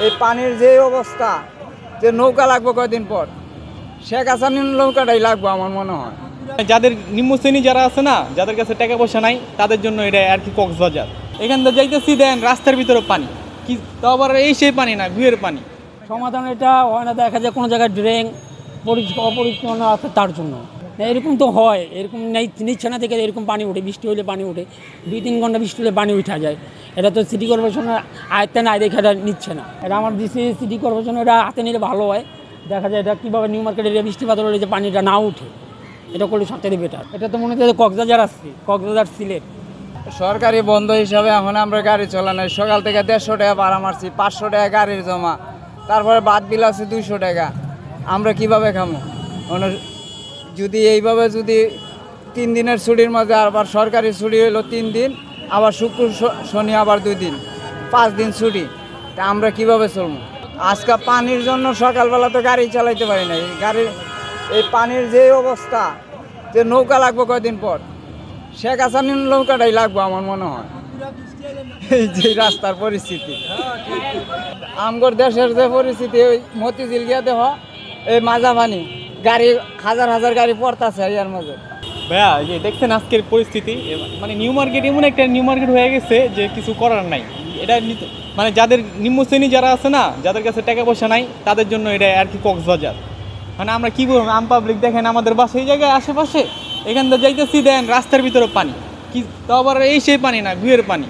এই পানির যে অবস্থা, যে নৌকা লাগবে কয়দিন পর, শেখ হাসিনার নৌকাটাই লাগবে আমার মনে হয়। যাদের নিম্ন শ্রেণী যারা আছে না, যাদের কাছে টাকা পয়সা নাই, তাদের জন্য এটা আর কি কক্সবাজার। এখান থেকে যাইতেছি দেন রাস্তার ভিতরে পানি, কি তো আবার এই সেই পানি না, গুয়ের পানি। সমাধান এটা হয় না, দেখা যায় কোনো জায়গায় ড্রেন অপরিচ্ছন্ন আছে তার জন্য। এরকম তো হয়, এরকম নিচ্ছে না থেকে এরকম পানি ওঠে, বৃষ্টি হলে পানি ওঠে, 2-3 ঘন্টা বৃষ্টি হলে পানি উঠা যায়। এটা তো সিটি কর্পোরেশনের আয়ত্তে নাই দেখে এটা নিচ্ছে না। এটা আমার ডিসি সিটি কর্পোরেশন এটা হাতে নিলে ভালো হয়। দেখা যায় এটা কীভাবে নিউ মার্কেটে বৃষ্টিপাত হলে যে পানিটা না উঠে, এটা করলে সবথেকে বেটার। এটা তো মনে হচ্ছে কক্সবাজার আসছে, কক্সবাজার সিলেট। সরকারি বন্ধ হিসাবে এখন আমরা গাড়ি চালানো, সকাল থেকে 150 টাকা ভাড়া মারছি, 500 টাকা গাড়ির জমা, তারপরে বাদ বিল আছে 200 টাকা। আমরা কিভাবে খামো? যদি এইভাবে যদি 3 দিনের ছুটির মধ্যে আবার সরকারি ছুটি হলো 3 দিন, আবার শুক্র শনি আবার 2 দিন, 5 দিন ছুটি, তা আমরা কিভাবে চলবো? আজকে পানির জন্য সকালবেলা তো গাড়ি চালাইতে পারি না। গাড়ির এই পানির যে অবস্থা, যে নৌকা লাগবে কয়দিন পর, শেখ হাসিনার নৌকাটাই লাগবে আমার মনে হয়। এই যে রাস্তার পরিস্থিতি, আমগর দেশের যে পরিস্থিতি, ওই মতিঝিল গিয়া দেহ এই মাজা পানি, গাড়ি হাজার হাজার গাড়ি পড়তেছে এর মাঝে। ভাইয়া এই যে দেখছেন আজকের পরিস্থিতি, মানে নিউ মার্কেট এমন একটা নিউ মার্কেট হয়ে গেছে যে কিছু করার নাই। এটা মানে যাদের নিম্ন শ্রেণী যারা আছে না, যাদের কাছে টাকা পয়সা নাই, তাদের জন্য এটা আর কি কক্সবাজার। মানে আমরা কি বলবো, আম পাবলিক দেখেন আমাদের বাসা এই জায়গায় আশেপাশে, এখান থেকে যাইতেছি দেন রাস্তার ভিতরে পানি, কি তো আবার এই সেই পানি না, গুয়ের পানি,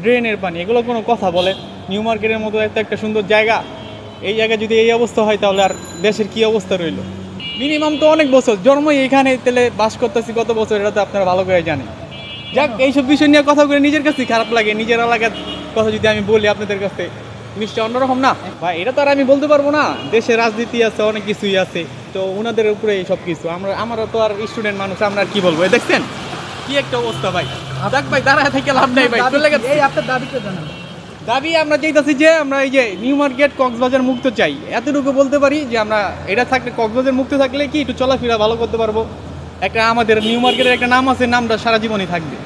ড্রেনের পানি। এগুলো কোনো কথা বলে? নিউ মার্কেটের মতো একটা সুন্দর জায়গা, এই জায়গায় যদি এই অবস্থা হয় তাহলে আর দেশের কি অবস্থা রইল? মিনিমাম তো অনেক বছর জন্মই এখানে তেলে বাস করতেছি, কত বছর এটা তো আপনারা ভালো করে জানেন। যাক, এইসব বিষয় নিয়ে কথা বলে নিজের কাছেই খারাপ লাগে। নিজের এলাকার কথা যদি আমি বলি আপনাদের কাছে, জিনিসটা অন্যরকম না ভাই। এটা তো আর আমি বলতে পারবো না, দেশে রাজনীতি আছে, অনেক কিছুই আছে, তো ওনাদের উপরে সব কিছু। আমরা তো আর স্টুডেন্ট মানুষ, আমরা আর কি বলবো? দেখছেন কি একটা অবস্থা ভাই। যাক ভাই, দাঁড়ায় থেকে লাভ নাই ভাই, চলে গেছে। আপনার দাবিটা জানান। দাবি আমরা চাইতেছি যে আমরা এই যে নিউ মার্কেট কক্সবাজার মুক্ত চাই, এতটুকু বলতে পারি যে আমরা এটা থাকলে, কক্সবাজার মুক্ত থাকলে কি একটু চলাফেরা ভালো করতে পারবো। একটা আমাদের নিউ মার্কেটের একটা নাম আছে, নামটা সারা জীবনই থাকবে।